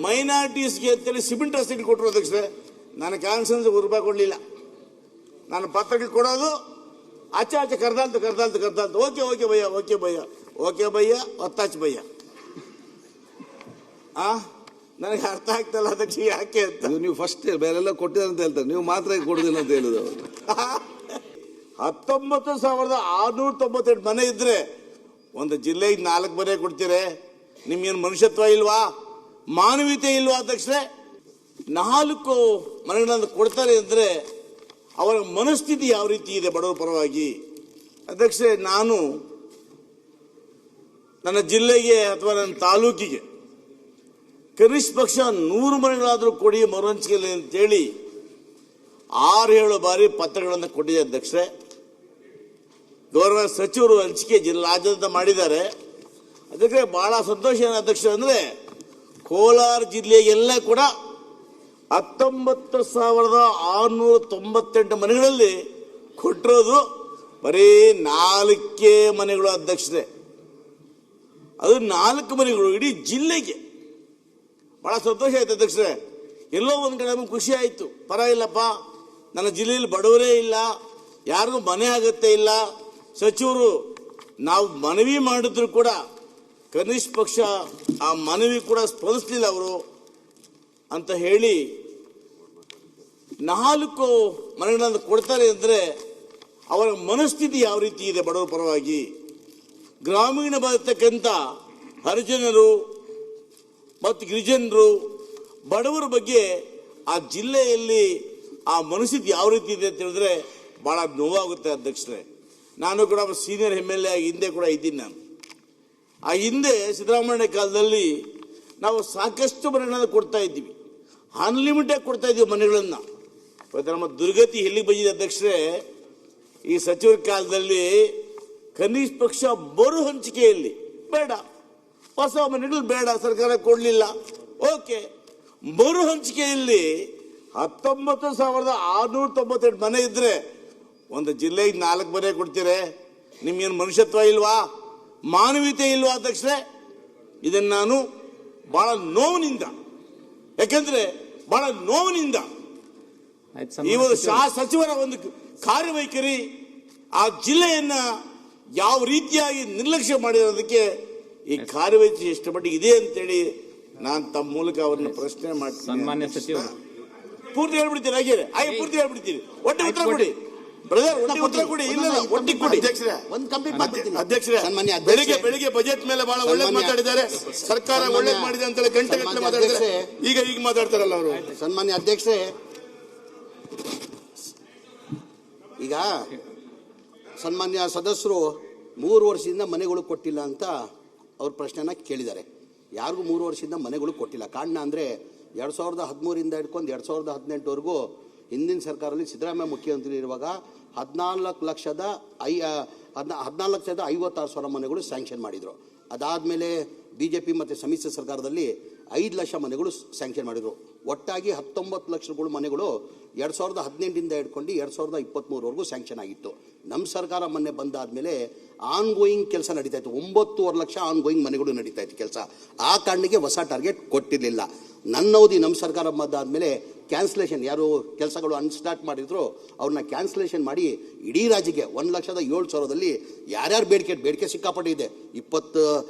ಮೈನಾರಿಟೀಸ್ಗೆ ಅಂತೇಳಿ cement receipt ಕೊಟ್ಟರು ಅಧ್ಯಕ್ಷರೇ. ನಾನು ಕಾನ್ಸನ್ಸ್ ₹1 ಕೊಡಲಿಲ್ಲ. ನಾನು ಪತ್ರಗಳು ಕೊಡೋದು ಆಚೆ ಕರ್ದಾಲ್ತು ಓಕೆ ಓಕೆ ಭಯ್ಯ ಒತ್ತಾಚ್ ಭಯ್ಯ. ನನಗೆ ಅರ್ಥ ಆಗ್ತಲ್ಲ ಅಧ್ಯಕ್ಷ ಯಾಕೆ ಅಂತ. ನೀವು ಫಸ್ಟ್ ಬೇರೆಲ್ಲ ಕೊಟ್ಟಿದ್ದಾರೆ ಅಂತ ಹೇಳ್ತಾರೆ, ನೀವು ಮಾತ್ರ ಕೊಡುದಿಲ್ಲ ಅಂತ ಹೇಳುದು. 19,698 ಮನೆ ಇದ್ರೆ ಒಂದು ಜಿಲ್ಲೆಗೆ 4 ಮನೆ ಕೊಡ್ತೀರಿ. ನಿಮ್ಗೇನು ಮನುಷ್ಯತ್ವ ಇಲ್ವಾ, ಮಾನವೀಯತೆ ಇಲ್ವಾ ಅಧ್ಯಕ್ಷರೇ? 4 ಮನೆಗಳನ್ನು ಕೊಡ್ತಾರೆ ಅಂದ್ರೆ ಅವರ ಮನಸ್ಥಿತಿ ಯಾವ ರೀತಿ ಇದೆ ಬಡವರ ಪರವಾಗಿ? ಅಧ್ಯಕ್ಷರೇ, ನಾನು ನನ್ನ ಜಿಲ್ಲೆಗೆ ಅಥವಾ ನನ್ನ ತಾಲೂಕಿಗೆ ಕನಿಷ್ಠ ಪಕ್ಷ 100 ಮನೆಗಳಾದರೂ ಕೊಡಿ ಮರುಹಂಚಿಕೆಯಲ್ಲಿ ಅಂತೇಳಿ 6-7 ಬಾರಿ ಪತ್ರಗಳನ್ನು ಕೊಟ್ಟಿದೆ ಅಧ್ಯಕ್ಷರೇ. ಗೌರವ ಸಚಿವರು ಹಂಚಿಕೆ ಜಿಲ್ಲಾದ್ಯಂತ ಮಾಡಿದ್ದಾರೆ. ಅದಕ್ಕೆ ಬಹಳ ಸಂತೋಷ ಏನು ಅಧ್ಯಕ್ಷ ಅಂದ್ರೆ, ಕೋಲಾರ ಜಿಲ್ಲೆಗೆಲ್ಲ ಕೂಡ 19,698 ಮನೆಗಳಲ್ಲಿ ಕೊಟ್ಟಿರೋದು ಬರೀ 4 ಮನೆಗಳು ಅಧ್ಯಕ್ಷರೇ. ಅದು 4 ಮನೆಗಳು ಇಡೀ ಜಿಲ್ಲೆಗೆ. ಬಹಳ ಸಂತೋಷ ಆಯ್ತು ಅಧ್ಯಕ್ಷರೇ. ಎಲ್ಲೋ ಒಂದು ಕಡೆ ನಮಗೆ ಖುಷಿ ಆಯ್ತು, ಪರವಾಗಿಲ್ಲಪ್ಪ, ನನ್ನ ಜಿಲ್ಲೆಯಲ್ಲಿ ಬಡವರೇ ಇಲ್ಲ, ಯಾರಿಗೂ ಮನೆ ಆಗತ್ತೆ ಇಲ್ಲ. ಸಚಿವರು ನಾವು ಮನವಿ ಮಾಡಿದ್ರು ಕೂಡ ಕನಿಷ್ಠ ಪಕ್ಷ ಆ ಮನವಿ ಕೂಡ ಸ್ಪಂದಿಸಲಿಲ್ಲ ಅವರು ಅಂತ ಹೇಳಿ 4 ಮನೆಗಳನ್ನು ಕೊಡ್ತಾರೆ ಅಂದ್ರೆ ಅವರ ಮನಸ್ಥಿತಿ ಯಾವ ರೀತಿ ಇದೆ ಬಡವರ ಪರವಾಗಿ? ಗ್ರಾಮೀಣ ಬರ್ತಕ್ಕಂಥ ಹರಿಜನರು ಮತ್ತು ಗಿರಿಜನರು ಬಡವರ ಬಗ್ಗೆ ಆ ಜಿಲ್ಲೆಯಲ್ಲಿ ಆ ಮನಸ್ಥಿತಿ ಯಾವ ರೀತಿ ಇದೆ ಅಂತ ಹೇಳಿದ್ರೆ ಬಹಳ ನೋವಾಗುತ್ತೆ ಅಧ್ಯಕ್ಷರೇ. ನಾನು ಕೂಡ ಸೀನಿಯರ್ MLA ಆಗಿ ಹಿಂದೆ ಕೂಡ ಇದ್ದೀನಿ. ನಾನು ಆ ಹಿಂದೆ ಸಿದ್ದರಾಮಯ್ಯ ಕಾಲದಲ್ಲಿ ನಾವು ಸಾಕಷ್ಟು ಮನೆಗಳನ್ನು ಕೊಡ್ತಾ ಇದ್ದೀವಿ, ಅನ್ಲಿಮಿಟೆಡ್ ಕೊಡ್ತಾ ಇದ್ದೀವಿ ಮನೆಗಳನ್ನು. ನಮ್ಮ ದುರ್ಗತಿ ಎಲ್ಲಿಗೆ ಬಂದಿದೆ ಅಧ್ಯಕ್ಷರೇ? ಈ ಸಚಿವರ ಕಾಲದಲ್ಲಿ ಕನಿಷ್ಠ ಪಕ್ಷ ಮರು ಹಂಚಿಕೆಯಲ್ಲಿ ಬೇಡ, ಹೊಸ ಮನೆಗಳು ಬೇಡ, ಸರ್ಕಾರ ಕೊಡಲಿಲ್ಲ, ಓಕೆ. ಮರು ಹಂಚಿಕೆಯಲ್ಲಿ 19,698 ಮನೆ ಇದ್ರೆ ಒಂದು ಜಿಲ್ಲೆಗೆ 4 ಮನೆ ಕೊಡ್ತೀರಿ. ನಿಮ್ಗೇನು ಮನುಷ್ಯತ್ವ ಇಲ್ವಾ, ಮಾನವೀಯತೆ ಇಲ್ವಾ ಅಧ್ಯಕ್ಷರೇ? ಇದನ್ನು ನಾನು ಬಹಳ ನೋವಿನಿಂದ, ಯಾಕಂದ್ರೆ ಬಹಳ ನೋವಿನಿಂದ ಈ ಒಂದು ಸಚಿವರ ಒಂದು ಕಾರ್ಯವೈಖರಿ ಆ ಜಿಲ್ಲೆಯನ್ನ ಯಾವ ರೀತಿಯಾಗಿ ನಿರ್ಲಕ್ಷ್ಯ ಮಾಡಿರೋದಕ್ಕೆ ಈ ಕಾರ್ಯವೈಖರಿ ಎಷ್ಟು ಮಟ್ಟಿಗೆ ಇದೆ ಅಂತೇಳಿ ನಾನು ತಮ್ಮ ಮೂಲಕ ಅವರನ್ನು ಪ್ರಶ್ನೆ ಮಾಡ್ತೀನಿ. ಸನ್ಮಾನ್ಯ ಸಚಿವರು ಪೂರ್ತಿ ಹೇಳ್ಬಿಡ್ತೀನಿ, ಹಾಗೆ ಪೂರ್ತಿ ಹೇಳ್ಬಿಡ್ತೀನಿ. ಒಟ್ಟೆ ಉತ್ತರ ಕೊಡಿ ಬ್ರದರ್, ಒಟ್ಟೆ ಉತ್ತರ ಕೊಡಿ. ಇಲ್ಲ ಒಟ್ಟಿಗೆ ಕೊಡಿ ಅಧ್ಯಕ್ಷರೇ. ಬೆಳಿಗ್ಗೆ ಬಜೆಟ್ ಮೇಲೆ ಬಹಳ ಒಳ್ಳೆ ಮಾತಾಡಿದ್ದಾರೆ, ಸರ್ಕಾರ ಒಳ್ಳೆ ಮಾಡಿದೆ ಅಂತೇಳಿ ಗಂಟೆಗಟ್ಟಲೆ ಮಾತಾಡಿದ್ದಾರೆ. ಈಗ ಮಾತಾಡ್ತಾರಲ್ಲ ಅವರು. ಸನ್ಮಾನ್ಯ ಅಧ್ಯಕ್ಷರೇ, ಈಗ ಸನ್ಮಾನ್ಯ ಸದಸ್ಯರು 3 ವರ್ಷದಿಂದ ಮನೆಗಳು ಕೊಟ್ಟಿಲ್ಲ ಅಂತ ಅವ್ರ ಪ್ರಶ್ನೆನ ಕೇಳಿದ್ದಾರೆ. ಯಾರಿಗೂ 3 ವರ್ಷದಿಂದ ಮನೆಗಳು ಕೊಟ್ಟಿಲ್ಲ. ಕಾರಣ ಅಂದರೆ 2013 ಹಿಡ್ಕೊಂಡು 2018ವರೆಗೂ ಹಿಂದಿನ ಸರ್ಕಾರದಲ್ಲಿ ಸಿದ್ದರಾಮಯ್ಯ ಮುಖ್ಯಮಂತ್ರಿ ಇರುವಾಗ 14,50,056 ಮನೆಗಳು ಸ್ಯಾಂಕ್ಷನ್ ಮಾಡಿದರು. ಅದಾದಮೇಲೆ BJP ಮತ್ತು ಸಮ್ಮಿಶ್ರ ಸರ್ಕಾರದಲ್ಲಿ 5 ಲಕ್ಷ ಮನೆಗಳು ಸ್ಯಾಂಕ್ಷನ್ ಮಾಡಿದರು. ಒಟ್ಟಾಗಿ 19 ಲಕ್ಷ ಮನೆಗಳು 2018 ಹಿಡ್ಕೊಂಡು 2023ವರೆಗೂ ಸ್ಯಾಂಕ್ಷನ್ ಆಗಿತ್ತು. ನಮ್ಮ ಸರ್ಕಾರ ಮೊನ್ನೆ ಬಂದಾದಮೇಲೆ ಆನ್ಗೋಯಿಂಗ್ ಕೆಲಸ ನಡೀತಾ ಇತ್ತು. 9.5 ಲಕ್ಷ ಆನ್ಗೋಯಿಂಗ್ ಮನೆಗಳು ನಡೀತಾ ಇತ್ತು ಕೆಲಸ. ಆ ಕಾರಣಕ್ಕೆ ಹೊಸ ಟಾರ್ಗೆಟ್ ಕೊಟ್ಟಿರಲಿಲ್ಲ. ನನ್ನ ಅವಧಿ ನಮ್ಮ ಸರ್ಕಾರ ಬಂದಾದಮೇಲೆ ಕ್ಯಾನ್ಸಲೇಷನ್, ಯಾರು ಕೆಲಸಗಳು ಅನ್ಸ್ಟಾರ್ಟ್ ಮಾಡಿದ್ರು ಅವ್ರನ್ನ ಕ್ಯಾನ್ಸಲೇಷನ್ ಮಾಡಿ ಇಡೀ ರಾಜ್ಯಕ್ಕೆ 1,07,000ದಲ್ಲಿ ಯಾರ್ಯಾರು ಬೇಡಿಕೆ ಸಿಕ್ಕಾಪಟ್ಟೆ ಇದೆ. 20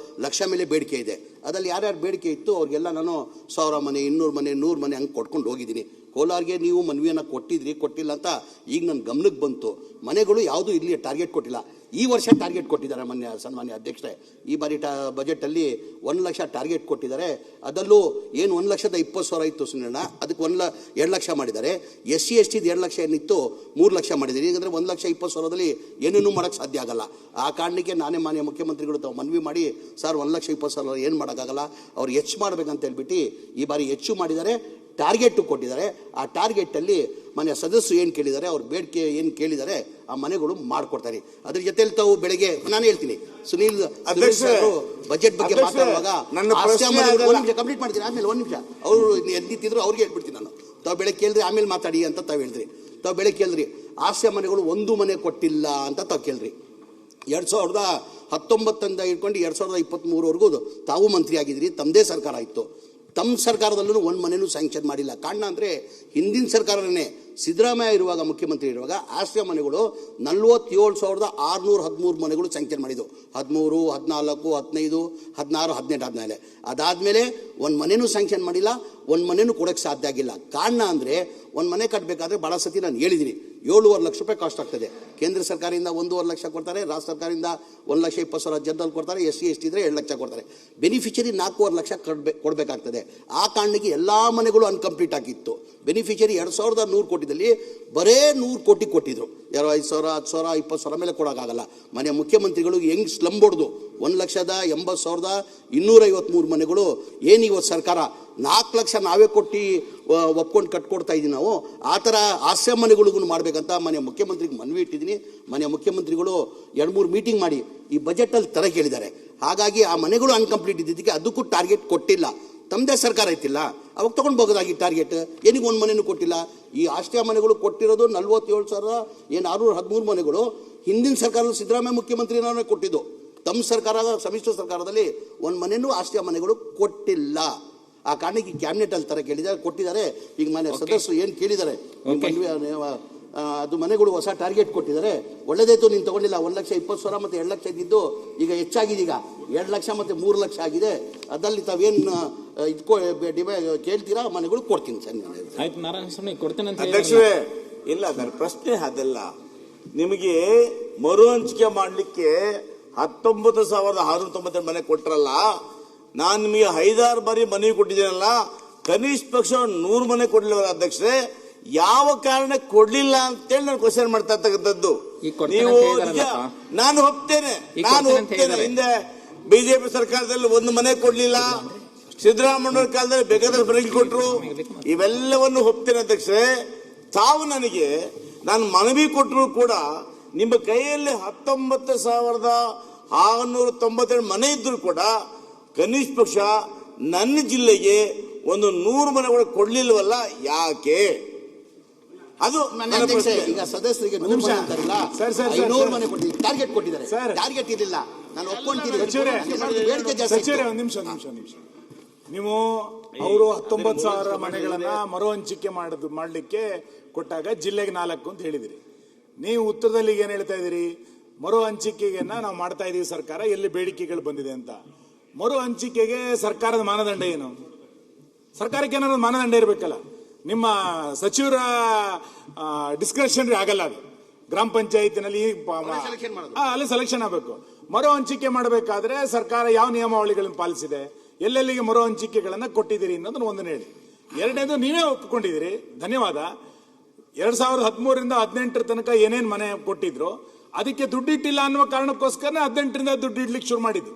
ಲಕ್ಷ ಮೇಲೆ ಬೇಡಿಕೆ ಇದೆ. ಅದರಲ್ಲಿ ಯಾರ್ಯಾರು ಬೇಡಿಕೆ ಇತ್ತು ಅವ್ರಿಗೆಲ್ಲ ನಾನು 1000 ಮನೆ, 200 ಮನೆ, 100 ಮನೆ ಹಂಗೆ ಕೊಟ್ಕೊಂಡು ಹೋಗಿದ್ದೀನಿ. ಕೋಲಾರ್ಗೆ ನೀವು ಮನವಿಯನ್ನು ಕೊಟ್ಟಿಲ್ಲ ಅಂತ ಈಗ ನನ್ನ ಗಮನಕ್ಕೆ ಬಂತು. ಮನೆಗಳು ಯಾವುದೂ ಇಲ್ಲಿ ಟಾರ್ಗೆಟ್ ಕೊಟ್ಟಿಲ್ಲ. ಈ ವರ್ಷ ಟಾರ್ಗೆಟ್ ಕೊಟ್ಟಿದ್ದಾರೆ ಸನ್ಮಾನ್ಯ ಅಧ್ಯಕ್ಷರೇ. ಈ ಬಾರಿ ಬಜೆಟಲ್ಲಿ 1 ಲಕ್ಷ ಟಾರ್ಗೆಟ್ ಕೊಟ್ಟಿದ್ದಾರೆ. ಅದರಲ್ಲೂ ಏನು 1,20,000 ಇತ್ತು ಸುನಿರಣ್ಣ, ಅದಕ್ಕೆ 2 ಲಕ್ಷ ಮಾಡಿದ್ದಾರೆ. SC ST 2 ಲಕ್ಷ ಏನಿತ್ತು 3 ಲಕ್ಷ ಮಾಡಿದ್ದಾರೆ. ಈಗಂದರೆ 1,20,000ದಲ್ಲಿ ಏನೇನೂ ಮಾಡೋಕ್ಕೆ ಸಾಧ್ಯ ಆಗಲ್ಲ. ಆ ಕಾರಣಕ್ಕೆ ನಾನೇ ಮಾನ್ಯ ಮುಖ್ಯಮಂತ್ರಿಗಳು ತಾವು ಮನವಿ ಮಾಡಿ, ಸರ್ 1,20,000 ಏನು ಮಾಡೋಕ್ಕಾಗಲ್ಲ, ಅವ್ರು ಹೆಚ್ಚು ಮಾಡಬೇಕಂತ ಹೇಳ್ಬಿಟ್ಟು ಈ ಬಾರಿ ಹೆಚ್ಚು ಮಾಡಿದ್ದಾರೆ, ಟಾರ್ಗೆಟ್ ಕೊಟ್ಟಿದ್ದಾರೆ. ಆ ಟಾರ್ಗೆಟಲ್ಲಿ ಮನೆ ಸದಸ್ಯರು ಏನು ಕೇಳಿದ್ದಾರೆ, ಅವ್ರ ಬೇಡಿಕೆ ಏನು ಕೇಳಿದ್ದಾರೆ ಆ ಮನೆಗಳು ಮಾಡಿಕೊಡ್ತಾರೆ. ಅದ್ರ ಜೊತೆಲಿ ತಾವು ಬೆಳಗ್ಗೆ ನಾನು ಹೇಳ್ತೀನಿ, ಸುನೀಲ್ ಬಜೆಟ್ ಬಗ್ಗೆ ಮಾತಾಡುವಾಗ ಕಂಪ್ಲೀಟ್ ಮಾಡ್ತೀನಿ. ಆಮೇಲೆ 1 ನಿಮಿಷ ಅವರು ಎದ್ದಿತ್ತಿದ್ರು ಅವ್ರಿಗೆ ಹೇಳ್ಬಿಡ್ತೀನಿ ನಾನು. ತಾವು ಬೆಳಗ್ಗೆ ಕೇಳಿದ್ರಿ ಆಮೇಲೆ ಮಾತಾಡಿ ಅಂತ ತಾವು ಹೇಳಿದ್ರಿ. ತಾವು ಬೆಳಗ್ಗೆ ಕೇಳಿದ್ರಿ ಆಸ್ಯ ಮನೆಗಳು 1 ಮನೆ ಕೊಟ್ಟಿಲ್ಲ ಅಂತ ತಾವು ಕೇಳಿದ್ರಿ. 2019 ಹಿಡ್ಕೊಂಡು 2023ವರೆಗೂ ತಾವು ಮಂತ್ರಿ ಆಗಿದ್ರಿ, ತಮ್ಮದೇ ಸರ್ಕಾರ ಇತ್ತು. ತಮ್ಮ ಸರ್ಕಾರದಲ್ಲೂ ಒಂದು ಮನೆಯೂ ಸ್ಯಾಂಕ್ಷನ್ ಮಾಡಿಲ್ಲ. ಕಾರಣ ಅಂದರೆ ಹಿಂದಿನ ಸರ್ಕಾರನೇ ಸಿದ್ದರಾಮಯ್ಯ ಇರುವಾಗ, ಮುಖ್ಯಮಂತ್ರಿ ಇರುವಾಗ ಆಶ್ರಯ ಮನೆಗಳು 47,613 ಮನೆಗಳು ಸ್ಯಾಂಕ್ಷನ್ ಮಾಡಿದ್ದು. 13, 14, 15, 16, 17, 17. ಅದಾದಮೇಲೆ ಒಂದು ಮನೆಯೂ ಸ್ಯಾಂಕ್ಷನ್ ಮಾಡಿಲ್ಲ, ಒಂದು ಮನೆಯೂ ಕೊಡೋಕ್ಕೆ ಸಾಧ್ಯ ಆಗಿಲ್ಲ. ಕಾರಣ ಅಂದರೆ ಒಂದು ಮನೆ ಕಟ್ಟಬೇಕಾದ್ರೆ ಭಾಳ ಸತಿ ನಾನು ಹೇಳಿದ್ದೀನಿ, 7.5 ಲಕ್ಷ ರೂಪಾಯಿ ಕಾಸ್ಟ್ ಆಗ್ತದೆ. ಕೇಂದ್ರ ಸರ್ಕಾರದಿಂದ 1.5 ಲಕ್ಷ ಕೊಡ್ತಾರೆ, ರಾಜ್ಯ ಸರ್ಕಾರದಿಂದ 1,20,000 ಜನರಲ್ ಕೊಡ್ತಾರೆ, SC ST ಇದ್ರೆ 2 ಲಕ್ಷ ಕೊಡ್ತಾರೆ. ಬೆನಿಫಿಷರಿ 4.5 ಲಕ್ಷ ಕೊಡಬೇಕಾಗ್ತದೆ. ಆ ಕಾರಣಕ್ಕೆ ಎಲ್ಲ ಮನೆಗಳು ಅನ್ಕಂಪ್ಲೀಟ್ ಆಗಿತ್ತು. ಬೆನಿಫಿಷರಿ 2,100 ಕೋಟಿದಲ್ಲಿ ಬರೇ 100 ಕೋಟಿ ಕೊಟ್ಟಿದ್ರು. ಯಾರೋ 5,000, 10,000, 20,000 ಮೇಲೆ ಕೊಡೋಕ್ಕಾಗಲ್ಲ. ಮನೆ ಮುಖ್ಯಮಂತ್ರಿಗಳು ಹೆಂಗ್ ಸ್ಲಮ್ ಹೊಡೆದು 1,80,253 ಮನೆಗಳು ಏನು ಇವತ್ತು ಸರ್ಕಾರ 4 ಲಕ್ಷ ನಾವೇ ಕೊಟ್ಟು ಒಪ್ಕೊಂಡು ಕಟ್ಕೊಡ್ತಾ ಇದ್ದೀವಿ ನಾವು, ಆ ಥರ ಆಶ್ರಯ ಮನೆಗಳಿಗೂ ಮಾಡಬೇಕಂತ ಮನೆ ಮುಖ್ಯಮಂತ್ರಿಗೆ ಮನವಿ ಇಟ್ಟಿದ್ದೀನಿ. ಮನೆ ಮುಖ್ಯಮಂತ್ರಿಗಳು 2-3 ಮೀಟಿಂಗ್ ಮಾಡಿ ಈ ಬಜೆಟಲ್ಲಿ ತರ ಕೇಳಿದ್ದಾರೆ. ಹಾಗಾಗಿ ಆ ಮನೆಗಳು ಅನ್ಕಂಪ್ಲೀಟ್ ಇದ್ದಿದ್ದಕ್ಕೆ ಅದಕ್ಕೂ ಟಾರ್ಗೆಟ್ ಕೊಟ್ಟಿಲ್ಲ. ತಮ್ಮದೇ ಸರ್ಕಾರ ಐತಿಲ್ಲ, ಅವಾಗ ತೊಗೊಂಡ್ಬೋದಾಗಿ ಟಾರ್ಗೆಟ್. ಏನಿಗೆ ಒಂದು ಮನೆಯೂ ಕೊಟ್ಟಿಲ್ಲ. ಈ ಆಶ್ರಯ ಮನೆಗಳು ಕೊಟ್ಟಿರೋದು 47,613 ಮನೆಗಳು ಹಿಂದಿನ ಸರ್ಕಾರದ ಸಿದ್ದರಾಮಯ್ಯ ಮುಖ್ಯಮಂತ್ರಿನೇ ಕೊಟ್ಟಿದ್ದು. ತಮ್ಮ ಸರ್ಕಾರ, ಸಮ್ಮಿಶ್ರ ಸರ್ಕಾರದಲ್ಲಿ ಒಂದು ಮನೆಯೂ ಆಶ್ರಯ ಮನೆಗಳು ಕೊಟ್ಟಿಲ್ಲ. ಆ ಕಾರಣಕ್ಕೆ ಕ್ಯಾಬಿನೆಟ್ ಅಲ್ಲಿ ತರ ಕೇಳಿದ್ದಾರೆ, ಕೊಟ್ಟಿದ್ದಾರೆ. ಈಗ ಮನೆ ಸದಸ್ಯರು ಏನು ಕೇಳಿದ್ದಾರೆ, ಅದು ಮನೆಗಳು ಹೊಸ ಟಾರ್ಗೆಟ್ ಕೊಟ್ಟಿದ್ದಾರೆ. ಒಳ್ಳೇದಾಯ್ತು, ನೀನು ತಗೊಂಡಿಲ್ಲ. 1,20,000 ಮತ್ತು 2 ಲಕ್ಷ ಇದ್ದಿದ್ದು ಈಗ ಹೆಚ್ಚಾಗಿದೆ. ಈಗ 2 ಲಕ್ಷ ಮತ್ತು 3 ಲಕ್ಷ ಆಗಿದೆ. ಅದರಲ್ಲಿ ತಾವೇನು ಕೇಳ್ತೀರಾ ಮನೆಗಳು ಕೊಡ್ತೀನಿ ಸರ್. ಅಧ್ಯಕ್ಷರೇ, ಇಲ್ಲ ನನ್ನ ಪ್ರಶ್ನೆ ಅದಲ್ಲ. ನಿಮಗೆ ಮರು ಹಂಚಿಕೆ ಮಾಡಲಿಕ್ಕೆ 19,692 ಮನೆ ಕೊಟ್ಟರಲ್ಲ, ನಾನು ನಿಮಗೆ 5-6 ಬಾರಿ ಮನವಿ ಕೊಟ್ಟಿದ್ದೇನಲ್ಲ, ಕನಿಷ್ಠ ಪಕ್ಷ 100 ಮನೆ ಕೊಡ್ಲಿಲ್ಲ ಅಧ್ಯಕ್ಷರೇ. ಯಾವ ಕಾರಣಕ್ಕೆ ಕೊಡ್ಲಿಲ್ಲ ಅಂತೇಳಿ ನಾನು ಕ್ವಶನ್ ಮಾಡ್ತಾ ಇರ್ತಕ್ಕಂಥದ್ದು. ನೀವು ನಾನು ಒಪ್ತೇನೆ. ಹಿಂದೆ ಬಿಜೆಪಿ ಸರ್ಕಾರದಲ್ಲಿ 1 ಮನೆ ಕೊಡ್ಲಿಲ್ಲ, ಸಿದ್ದರಾಮಯ್ಯ ಕಾಲದಲ್ಲಿ ಬೇಕಾದ್ರೆ ಬರಲಿ ಕೊಟ್ರು, ಇವೆಲ್ಲವನ್ನು ಒಪ್ತೇನೆ ಅಧ್ಯಕ್ಷರೇ. ತಾವು ನನಗೆ ನಾನು ಮನವಿ ಕೊಟ್ಟರು ಕೂಡ ನಿಮ್ಮ ಕೈಯಲ್ಲಿ 19,692 ಮನೆ ಇದ್ರು ಕೂಡ ಕನಿಷ್ಠ ಪಕ್ಷ ನನ್ನ ಜಿಲ್ಲೆಗೆ 100 ಮನೆಗಳು ಕೊಡ್ಲಿಲ್ವಲ್ಲ, ಯಾಕೆ? ಅದು ಈಗ ಸದಸ್ಯರಿಗೆ 100 ಮನೆ ಅಂತಾರಲ್ಲ, 500 ಮನೆ ಕೊಟ್ಟಿದ್ದಾರೆ, ಟಾರ್ಗೆಟ್ ಕೊಟ್ಟಿದ್ದಾರೆ. ಟಾರ್ಗೆಟ್ ಇರಲಿಲ್ಲ, ನಾನು ಒಪ್ಕೊಂತೀನಿ. ಒಂದ್ ನಿಮಿಷ. ನೀವು ಅವರು 19,000 ಮನೆಗಳನ್ನ ಮರು ಹಂಚಿಕೆ ಮಾಡ್ಲಿಕ್ಕೆ ಕೊಟ್ಟಾಗ ಜಿಲ್ಲೆಗೆ 4 ಅಂತ ಹೇಳಿದಿರಿ. ನೀವು ಉತ್ತರದಲ್ಲಿ ಏನ್ ಹೇಳ್ತಾ ಇದೀರಿ? ಮರು ಹಂಚಿಕೆಯನ್ನ ನಾವು ಮಾಡ್ತಾ ಇದೀವಿ, ಸರ್ಕಾರ ಎಲ್ಲಿ ಬೇಡಿಕೆಗಳು ಬಂದಿದೆ ಅಂತ. ಮರು ಹಂಚಿಕೆಗೆ ಸರ್ಕಾರದ ಮಾನದಂಡ ಏನು? ಸರ್ಕಾರಕ್ಕೆ ಏನಾದ್ರು ಮಾನದಂಡ ಇರಬೇಕಲ್ಲ. ನಿಮ್ಮ ಸಚಿವರ ಡಿಸ್ಕ್ರಿಷನರಿ ಆಗಲ್ಲ ಅದು. ಗ್ರಾಮ ಪಂಚಾಯತಿನಲ್ಲಿ ಅಲ್ಲಿ ಸೆಲೆಕ್ಷನ್ ಆಗಬೇಕು. ಮರು ಹಂಚಿಕೆ ಮಾಡಬೇಕಾದ್ರೆ ಸರ್ಕಾರ ಯಾವ ನಿಯಮಾವಳಿಗಳನ್ನು ಪಾಲಿಸಿದೆ, ಎಲ್ಲೆಲ್ಲಿಗೆ ಮರು ಹಂಚಿಕೆಗಳನ್ನ ಕೊಟ್ಟಿದ್ದೀರಿ ಅನ್ನೋದನ್ನ ಒಂದನ್ನು ಹೇಳಿ. ಎರಡನೇದು, ನೀವೇ ಒಪ್ಪಿಕೊಂಡಿದ್ದೀರಿ, ಧನ್ಯವಾದ. 2013ರಿಂದ 18 ತನಕ ಏನೇನು ಮನೆ ಕೊಟ್ಟಿದ್ರು ಅದಕ್ಕೆ ದುಡ್ಡಿಟ್ಟಿಲ್ಲ ಅನ್ನುವ ಕಾರಣಕ್ಕೋಸ್ಕರ 18ರಿಂದ ದುಡ್ಡು ಇಡ್ಲಿಕ್ಕೆ ಶುರು ಮಾಡಿದ್ದು.